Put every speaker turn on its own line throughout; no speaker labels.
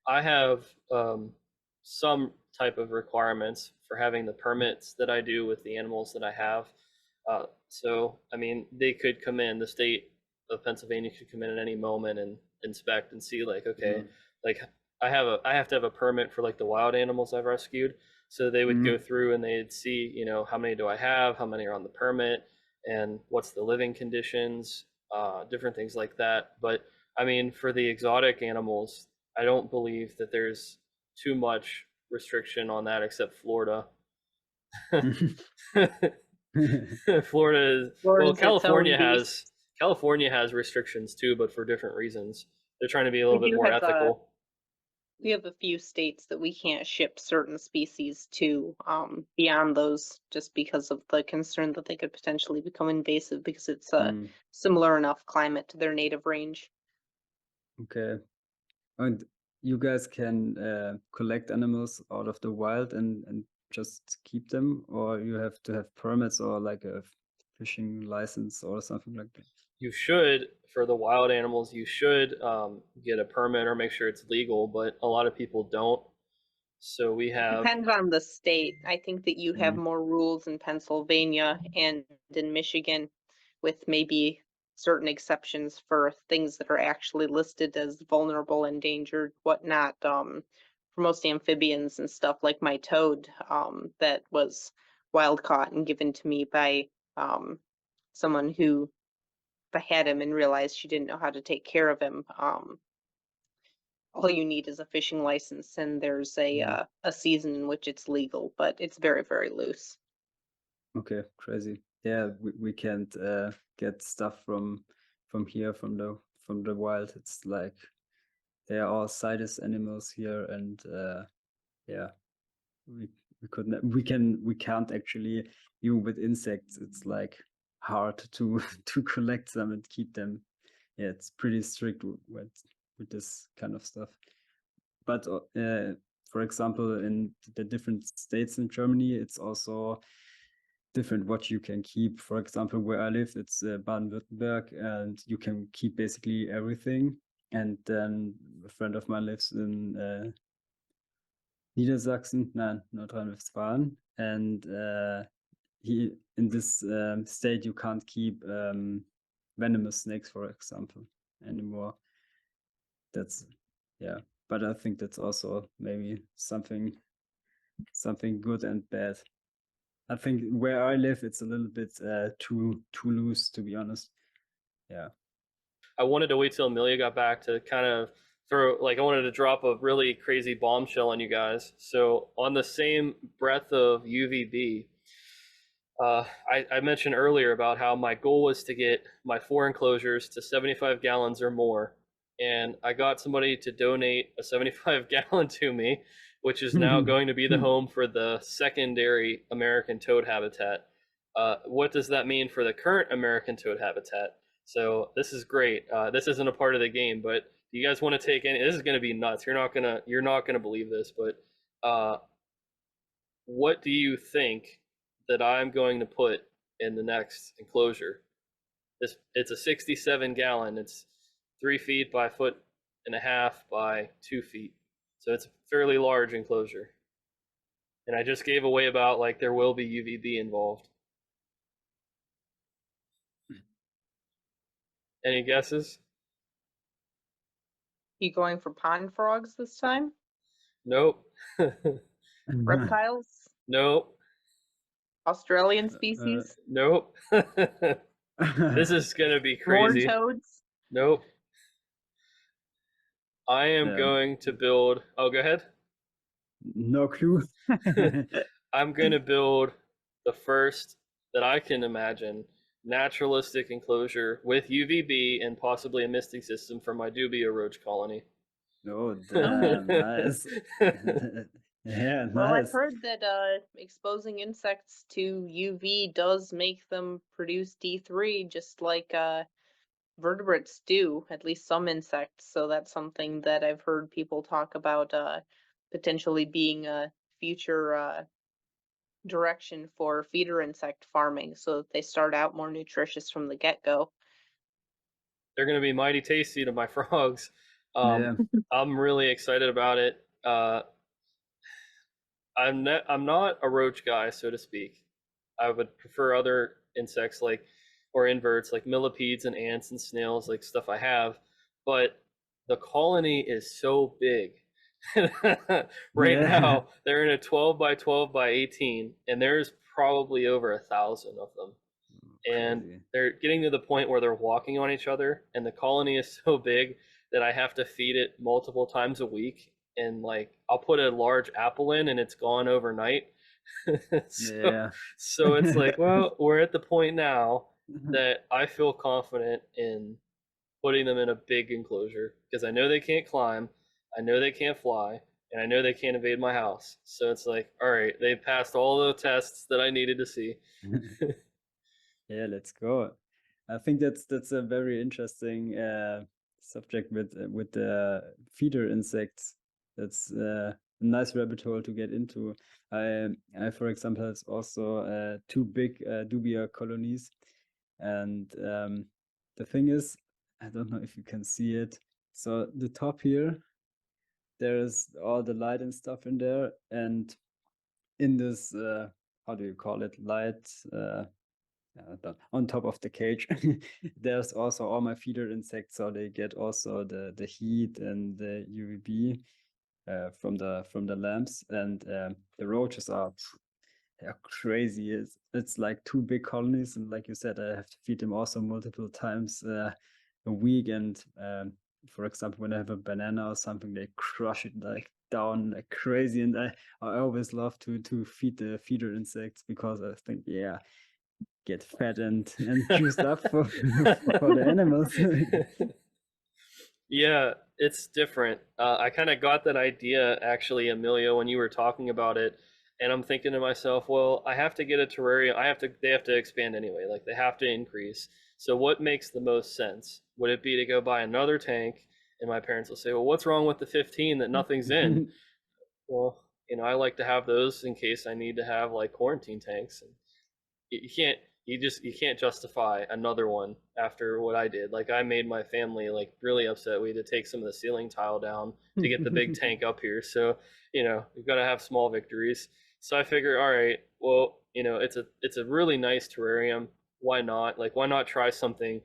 I have some type of requirements for having the permits that I do with the animals that I have. So, I mean, they could come in, the state of Pennsylvania could come in at any moment and inspect and see, like, okay,
Mm.
like I have to have a permit for like the wild animals I've rescued. So they would go
Mm.
through and they'd see, how many do I have, how many are on the permit, and what's the living conditions, different things like that. But I mean, for the exotic animals, I don't believe that there's too much restriction on that except Florida. Florida is, well,
Florida's its own beast.
California has restrictions too, but for different reasons. They're trying to be a
We
little bit
do
more
have
ethical.
we have a few states that we can't ship certain species to beyond those just because of the concern that they could potentially become invasive because it's a
Mm.
similar enough climate to their native range.
Okay. And you guys can collect animals out of the wild and just keep them, or you have to have permits or like a fishing license or something like that?
You should, for the wild animals, you should get a permit or make sure it's legal, but a lot of people don't. So we
It
have,
depends on the state. I think that you have
Mm.
more rules in Pennsylvania and in Michigan with maybe certain exceptions for things that are actually listed as vulnerable, endangered, whatnot. For most amphibians and stuff like my toad, that was wild caught and given to me by someone who had him and realized she didn't know how to take care of him. All you need is a fishing license, and there's
Mm.
a season in which it's legal, but it's very, very loose.
Okay, crazy. Yeah, we can't get stuff from here from the wild. It's like they are all CITES animals here, and yeah, we we can't actually, even with insects. It's like hard to to collect them and keep them. Yeah, it's pretty strict with this kind of stuff. But for example, in the different states in Germany, it's also different what you can keep. For example, where I live, it's Baden-Württemberg, and you can keep basically everything. And then a friend of mine lives in Niedersachsen, no, Nordrhein-Westfalen, and he in this state you can't keep venomous snakes, for example, anymore. That's yeah, but I think that's also maybe something good and bad. I think where I live, it's a little bit too loose, to be honest. Yeah.
I wanted to wait till Amelia got back to kind of throw, like, I wanted to drop a really crazy bombshell on you guys. So, on the same breath of UVB, I mentioned earlier about how my goal was to get my 4 enclosures to 75 gallons or more. And I got somebody to donate a 75 gallon to me, which is now going to be the home for the secondary American toad habitat. What does that mean for the current American toad habitat? So this is great. This isn't a part of the game, but do you guys want to take any? This is going to be nuts. You're not gonna believe this, but uh, what do you think that I'm going to put in the next enclosure? It's a 67 gallon. It's 3 feet by foot and a half by 2 feet. So it's a fairly large enclosure. And I just gave away about like there will be UVB involved. Any guesses?
You going for pond frogs this time?
Nope.
Reptiles?
Nope.
Australian
uh,
species?
Nope. This is gonna be
More
crazy.
toads?
Nope. I am
yeah,
going to build. Oh, go ahead.
no clue.
I'm going to build the first that I can imagine naturalistic enclosure with UVB and possibly a misting system for my dubia roach colony.
Oh,
Oh.
damn, nice. Yeah,
Well, I've
nice.
heard that exposing insects to UV does make them produce D3, just like vertebrates do, at least some insects. So that's something that I've heard people talk about potentially being a future direction for feeder insect farming, so that they start out more nutritious from the get-go.
They're going to be mighty tasty to my frogs.
Yeah.
I'm really excited about it. I'm not a roach guy, so to speak. I would prefer other insects like or inverts like millipedes and ants and snails, like stuff I have. But the colony is so big. Right
Yeah.
now, they're in a 12 by 12 by 18, and there's probably over 1,000 of them. And
Crazy.
they're getting to the point where they're walking on each other, and the colony is so big that I have to feed it multiple times a week. And like, I'll put a large apple in, and it's gone overnight. so,
Yeah.
so it's like, well, we're at the point now that I feel confident in putting them in a big enclosure because I know they can't climb, I know they can't fly, and I know they can't invade my house. So it's like, all right, they passed all the tests that I needed to see.
Yeah, let's go. I think that's a very interesting subject with the feeder insects. That's a nice rabbit hole to get into. I for example, has also two big dubia colonies, and the thing is, I don't know if you can see it. So the top here, there's all the light and stuff in there, and in this how do you call it, light on top of the cage there's also all my feeder insects, so they get also the heat and the UVB from the lamps, and the roaches are crazy. It's like two big colonies, and like you said, I have to feed them also multiple times a week, and for example, when I have a banana or something, they crush it like down like crazy, and I always love to feed the feeder insects because I think, yeah, get fat and juiced up for the animals.
Yeah, it's different. I kind of got that idea actually, Amelia, when you were talking about it, and I'm thinking to myself, well, I have to get a terrarium. They have to expand anyway. Like they have to increase. So what makes the most sense? Would it be to go buy another tank? And my parents will say, well, what's wrong with the 15 that nothing's in? Well, I like to have those in case I need to have like quarantine tanks. And you can't you can't justify another one after what I did. Like I made my family like really upset. We had to take some of the ceiling tile down to get the big tank up here. So, you've got to have small victories. So I figure, all right, well, it's a really nice terrarium. Why not? Like why not try something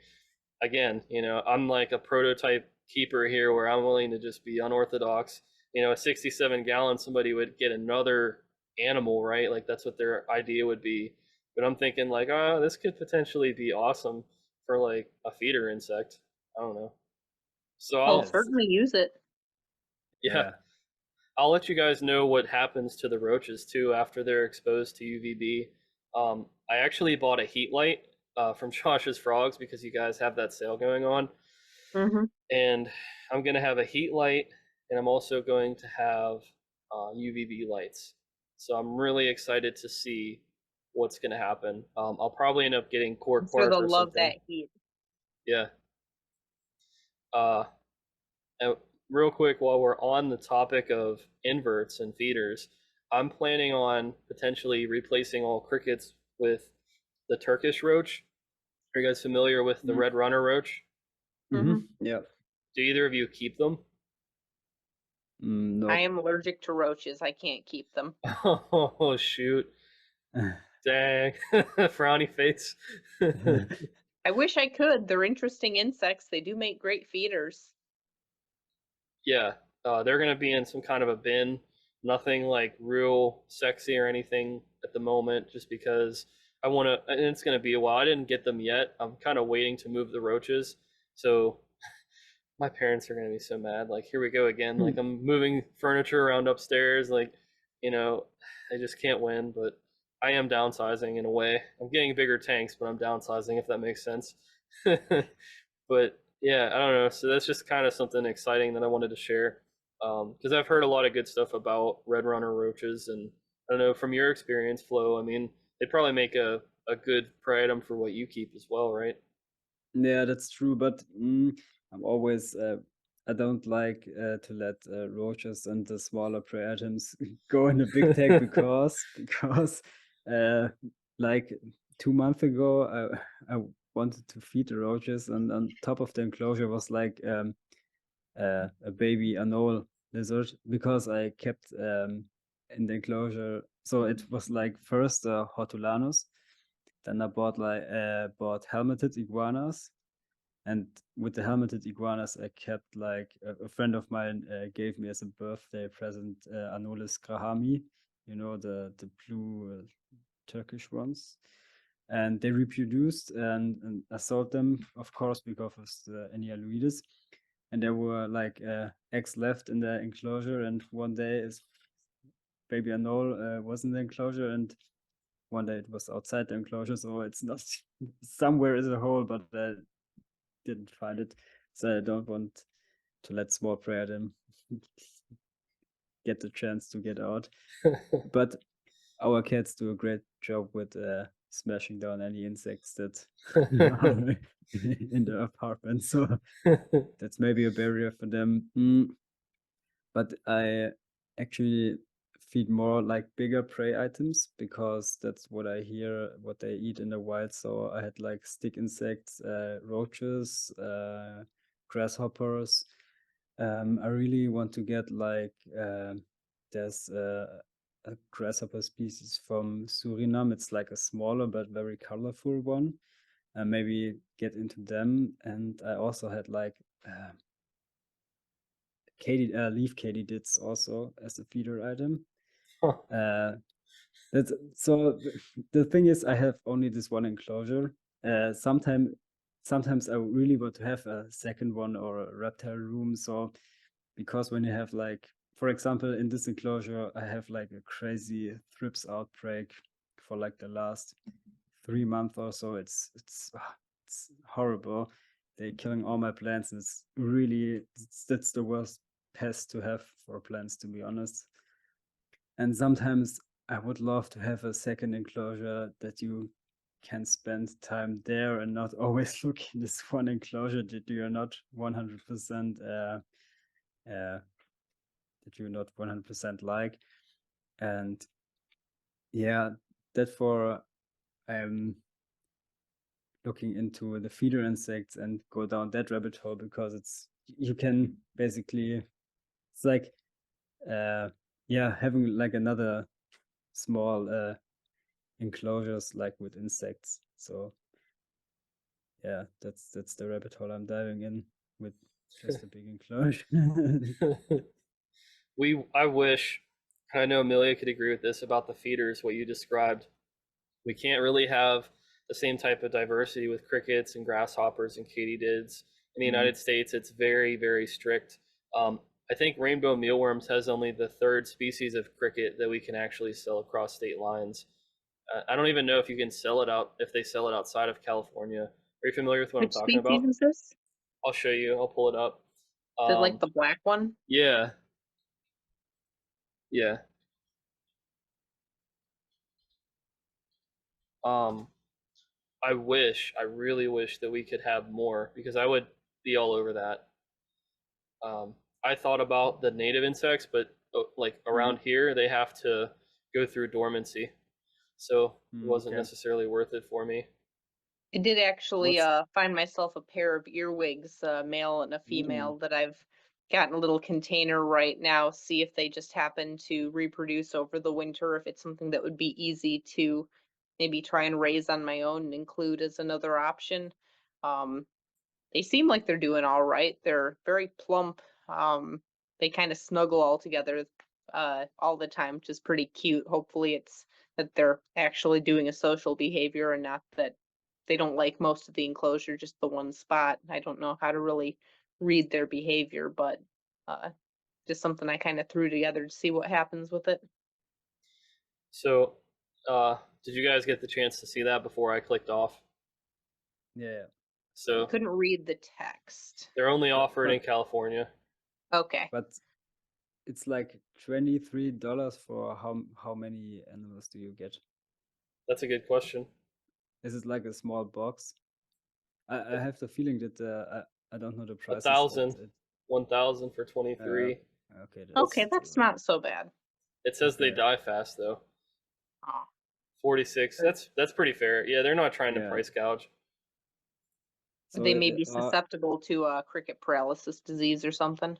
again? I'm like a prototype keeper here where I'm willing to just be unorthodox. A 67-gallon, somebody would get another animal, right? Like that's what their idea would be. But I'm thinking like, oh, this could potentially be awesome for like a feeder insect. I don't know. So
I'll
Yes.
certainly use it.
yeah, I'll let you guys know what happens to the roaches too after they're exposed to UVB. I actually bought a heat light from Josh's Frogs because you guys have that sale going on,
Hmm.
and I'm gonna have a heat light, and I'm also going to have UVB lights. So I'm really excited to see what's gonna happen. I'll probably end up getting cork
So
bark
they'll
or
love
something.
that heat.
Yeah. Uh, and real quick, while we're on the topic of inverts and feeders, I'm planning on potentially replacing all crickets with the Turkish roach. Are you guys familiar with the red runner roach?
Yeah.
Do either of you keep them?
I
Nope.
am allergic to roaches. I can't keep them.
Oh, shoot. Dang. Frowny face.
I wish I could. They're interesting insects. They do make great feeders.
Yeah, they're gonna be in some kind of a bin. Nothing like real sexy or anything at the moment, just because I want to. And it's gonna be a while. I didn't get them yet. I'm kind of waiting to move the roaches. So my parents are gonna be so mad. Like, here we go again. Like I'm moving furniture around upstairs. Like, you know, I just can't win. But I am downsizing in a way. I'm getting bigger tanks, but I'm downsizing if that makes sense. But yeah, I don't know. So that's just kind of something exciting that I wanted to share because I've heard a lot of good stuff about red runner roaches, and I don't know from your experience, Flo. I mean, they probably make a good prey item for what you keep as well, right?
Yeah, that's true. But I'm always I don't like to let roaches and the smaller prey items go in a big tank because like 2 months ago I wanted to feed the roaches, and on top of the enclosure was like a baby anole lizard because I kept in the enclosure. So it was like first Hortulanus, then I bought helmeted iguanas, and with the helmeted iguanas I kept like a friend of mine gave me as a birthday present Anolis grahami, the blue Turkish ones, and they reproduced, and I sold them, of course, because of the Enialuides. And there were like eggs left in the enclosure, and one day is baby anole was in the enclosure, and one day it was outside the enclosure, so it's not somewhere is a hole, but I didn't find it, so I don't want to let small prey them get the chance to get out. But our cats do a great job with smashing down any insects that are in the apartment, so that's maybe a barrier for them. But I actually feed more like bigger prey items because that's what I hear what they eat in the wild. So I had like stick insects, roaches, grasshoppers. I really want to get like there's a grasshopper species from Suriname. It's like a smaller but very colorful one. Maybe get into them. And I also had like leaf katydids also as a feeder item. That's so. The thing is, I have only this one enclosure. Sometimes I really want to have a second one or a reptile room. So because when you have like, for example, in this enclosure, I have like a crazy thrips outbreak for like the last 3 months or so. It's horrible. They're killing all my plants, and it's really that's the worst pest to have for plants, to be honest. And sometimes I would love to have a second enclosure that you can spend time there and not always look in this one enclosure that you're not 100% that you're not 100% like. And yeah, therefore I'm looking into the feeder insects and go down that rabbit hole, because you can basically, it's like having like another small enclosures like with insects. So yeah, that's the rabbit hole I'm diving in with just a big enclosure.
I wish, I know Amelia could agree with this about the feeders, what you described. We can't really have the same type of diversity with crickets and grasshoppers and katydids. In the United States, it's very, very strict. I think rainbow mealworms has only the third species of cricket that we can actually sell across state lines. I don't even know if you can sell it out if they sell it outside of California. Are you familiar with what I'm
Which
talking
species
about?
is this?
I'll show you. I'll pull it up.
Is it like the black one?
Yeah, yeah. Um, I really wish that we could have more because I would be all over that. I thought about the native insects, but like around here, they have to go through dormancy, so it wasn't
Okay.
necessarily worth it for me.
I did actually
What's
find myself a pair of earwigs, a male and a female, that I've got in a little container right now. See if they just happen to reproduce over the winter, if it's something that would be easy to maybe try and raise on my own and include as another option. Um, they seem like they're doing all right. They're very plump. They kind of snuggle all together all the time, which is pretty cute. Hopefully, it's that they're actually doing a social behavior and not that they don't like most of the enclosure, just the one spot. I don't know how to really read their behavior, but uh, just something I kind of threw together to see what happens with it.
So, did you guys get the chance to see that before I clicked off?
Yeah,
I
So
couldn't read the text.
they're only offered
but
in California.
Okay.
but it's like $23 for how many animals do you get?
That's a good question.
Is it like a small box? I have the feeling that I don't know the
A
prices at
thousand,
it.
1,000 for 23.
Okay,
Okay,
that's
that's not so bad.
It says they
okay.
die fast though.
Oh,
46. That's pretty fair. Yeah, they're not trying to
Yeah.
price gouge.
So
They may be susceptible to cricket paralysis disease or something.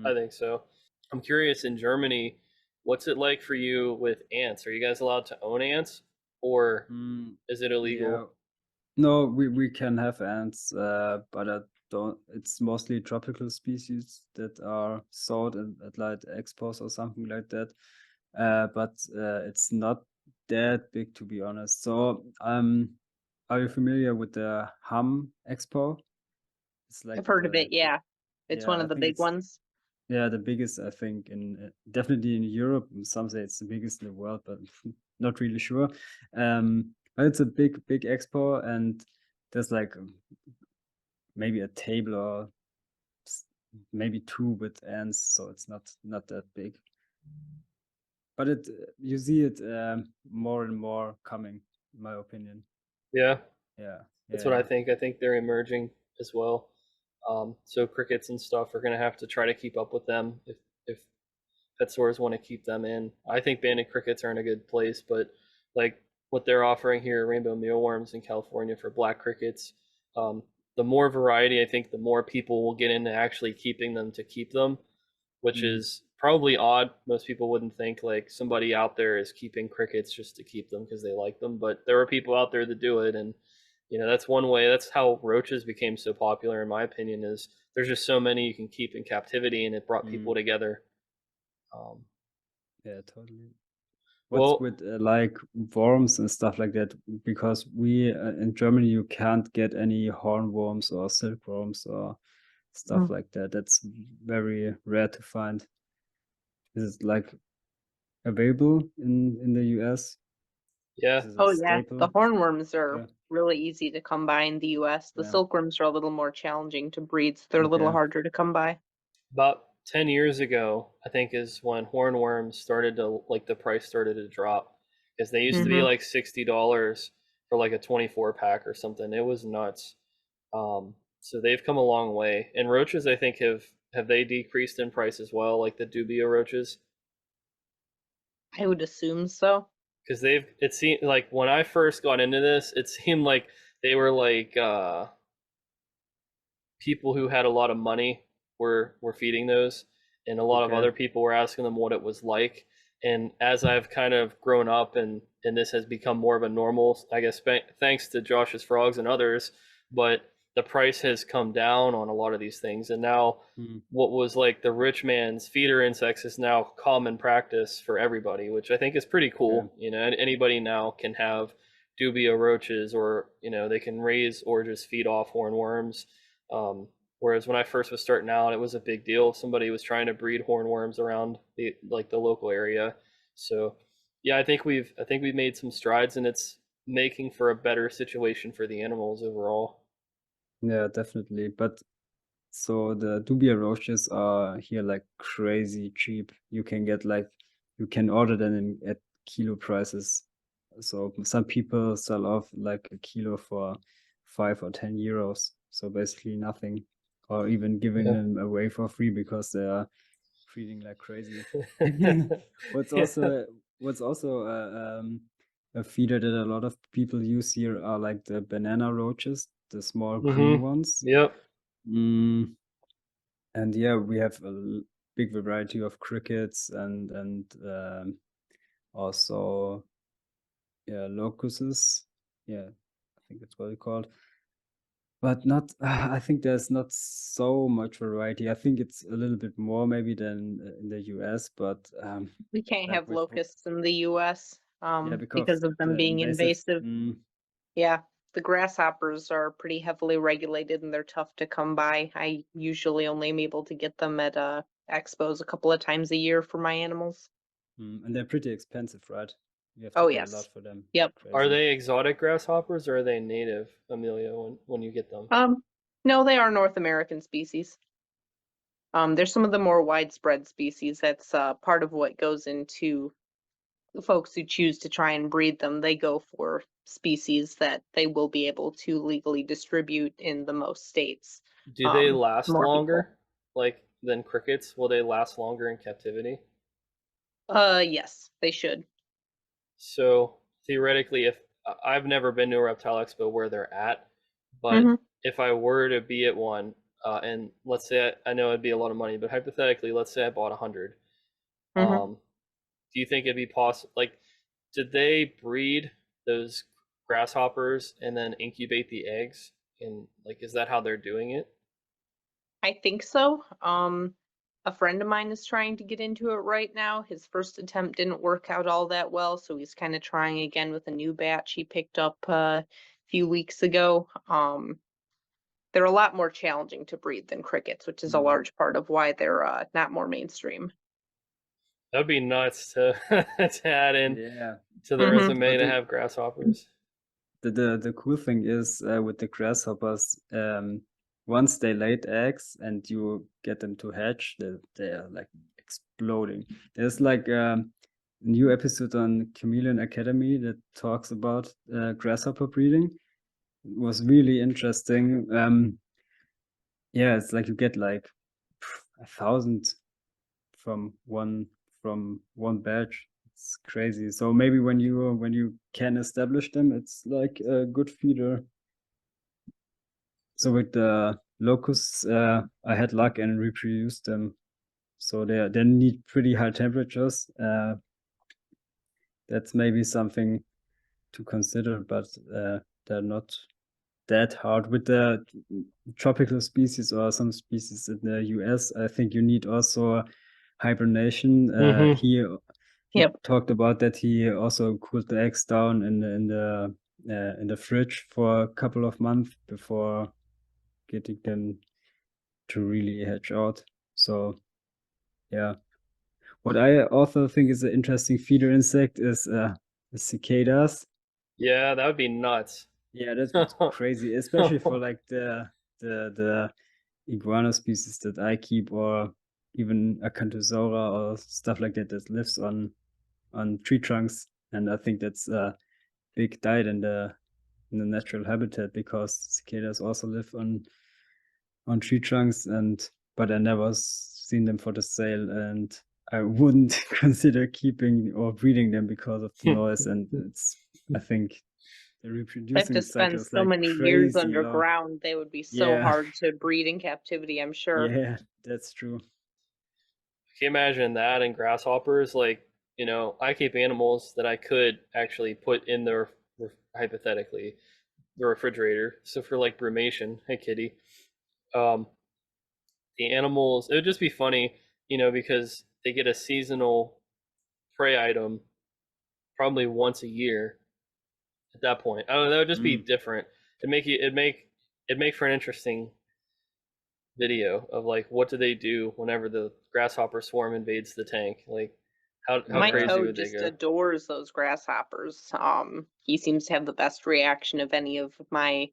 I think so. I'm curious, in Germany, what's it like for you with ants? Are you guys allowed to own ants, or is it
yeah.
illegal?
No, we can have ants, but I don't. It's mostly tropical species that are sold at like expos or something like that. But it's not that big, to be honest. So, are you familiar with the Hum Expo? It's
I've
like
heard of it, yeah. It's one
yeah, I
of the
think
big
it's
ones.
yeah, the biggest, I think, in definitely in Europe. Some say it's the biggest in the world, but not really sure. But it's a big expo, and there's like maybe a table or maybe two with ants, so it's not that big. But it you see it more and more coming, in my opinion.
Yeah,
Yeah,
that's what I
yeah,
think. I think they're emerging as well. So crickets and stuff are gonna have to try to keep up with them if pet stores want to keep them in. I think banded crickets are in a good place, but like what they're offering here, rainbow mealworms in California for black crickets, the more variety, I think the more people will get into actually keeping them to keep them, which
mm,
is probably odd. Most people wouldn't think like somebody out there is keeping crickets just to keep them because they like them, but there are people out there that do it, and that's one way. That's how roaches became so popular, in my opinion. Is there's just so many you can keep in captivity, and it brought people
mm,
together. Um,
yeah, totally. What's
well,
with like worms and stuff like that? Because we in Germany you can't get any hornworms or silkworms or stuff
Mm.
like that. That's very rare to find. Is it like available in the US?
yeah,
Is it a
Oh yeah, the
staple?
hornworms are
Okay,
really easy to come by in the US. The
yeah,
silkworms are a little more challenging to breed, so they're a little
okay,
harder to come by.
about 10 years ago, I think is when hornworms started to like the price started to drop because they used to be
Hmm.
like $60 for like a 24 pack or something. It was nuts. So they've come a long way. And roaches, I think, have they decreased in price as well, like the dubia roaches?
I would assume so.
Because it seemed like when I first got into this, it seemed like they were like people who had a lot of money were feeding those, and a lot of
okay,
other people were asking them what it was like. And as I've kind of grown up and this has become more of a normal, I guess, thanks to Josh's Frogs and others, but the price has come down on a lot of these things, and now
mm,
what was like the rich man's feeder insects is now common practice for everybody, which I think is pretty
okay,
cool. Anybody now can have dubia roaches, or they can raise or just feed off hornworms. Whereas when I first was starting out, it was a big deal if somebody was trying to breed hornworms around the local area. So yeah, I think we've made some strides, and it's making for a better situation for the animals overall.
yeah, definitely. But so the dubia roaches are here like crazy cheap. You can order them at kilo prices. So some people sell off like a kilo for 5 or 10 euros. So basically nothing, or even giving
Yeah.
them away for free because they are feeding like crazy. What's
Yeah.
also what's also a feeder that a lot of people use here are like the banana roaches, the small green
Mhm.
ones.
Yep.
Mm, and yeah, we have a big variety of crickets and also yeah locusts. Yeah, I think that's what it's called. But not, I think there's not so much variety. I think it's a little bit more maybe than in the US, but
We can't
like
have locusts in the US
yeah, because
because of them
the
being
invasive.
invasive. Yeah, the grasshoppers are pretty heavily regulated and they're tough to come by. I usually only am able to get them at expos a couple of times a year for my animals.
And they're pretty expensive, right? You have to
Oh
pay a
yes.
lot for them.
Yep.
Are
Crazy.
they exotic grasshoppers, or are they native, Amelia, when you get them?
No, they are North American species. There's some of the more widespread species. That's part of what goes into the folks who choose to try and breed them. They go for species that they will be able to legally distribute in the most states.
Do they last
More people.
longer, like than crickets? Will they last longer in captivity?
Yes, they should.
So theoretically, if I've never been to a reptile expo where they're at, but
Hmm.
if I were to be at one, and let's say I know it'd be a lot of money, but hypothetically, let's say I bought 100.
Mhm.
Do you think it'd be possible? Like, did they breed those grasshoppers and then incubate the eggs? And like, is that how they're doing it?
I think so. A friend of mine is trying to get into it right now. His first attempt didn't work out all that well, so he's kind of trying again with a new batch he picked up a few weeks ago. They're a lot more challenging to breed than crickets, which is a
Mm.
large part of why they're not more mainstream.
That'd be nuts to to add in
Yeah,
to the
Mhm.
resume
but
to have grasshoppers.
the cool thing is with the grasshoppers, once they laid eggs and you get them to hatch, they are like exploding. There's like a new episode on Chameleon Academy that talks about grasshopper breeding. It was really interesting. Yeah, it's like you get like 1,000 from one batch. It's crazy. So maybe when you can establish them, it's like a good feeder. So with the locusts, I had luck and reproduced them. So they need pretty high temperatures. That's maybe something to consider, but they're not that hard. With the tropical species or some species in the US, I think you need also hibernation.
Mhm.
He
Yep.
talked about that he also cooled the eggs down in the fridge for a couple of months before getting them to really hatch out. So yeah. What I also think is an interesting feeder insect is the cicadas.
Yeah, that would be nuts.
Yeah, that's crazy, especially for like the iguana species that I keep, or even Acanthosaura or stuff like that that lives on tree trunks. And I think that's a big diet in the natural habitat, because cicadas also live on tree trunks, and but I never seen them for the sale, and I wouldn't consider keeping or breeding them because of the noise. And it's, I think the
They have
reproducing
to
cycle
spend
is
so
like
many years
crazy long.
underground. They would be so
Yeah,
hard to breed in captivity, I'm sure.
yeah, that's true.
Can you imagine that and grasshoppers? Like, I keep animals that I could actually put in the hypothetically the refrigerator. So for like brumation, hey kitty, um, the animals, it would just be funny, because they get a seasonal prey item probably once a year at that point. I don't know, that would just be
Mm.
different. It'd make for an interesting video of like what do they do whenever the grasshopper swarm invades the tank? Like how
My
Yeah.
crazy
toad
would they
just
go?
adores those grasshoppers. He seems to have the best reaction of any of my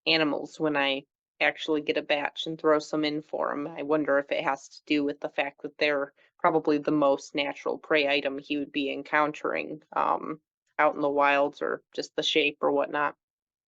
animals when I actually get a batch and throw some in for him. I wonder if it has to do with the fact that they're probably the most natural prey item he would be encountering out in the wilds, or just the shape or whatnot.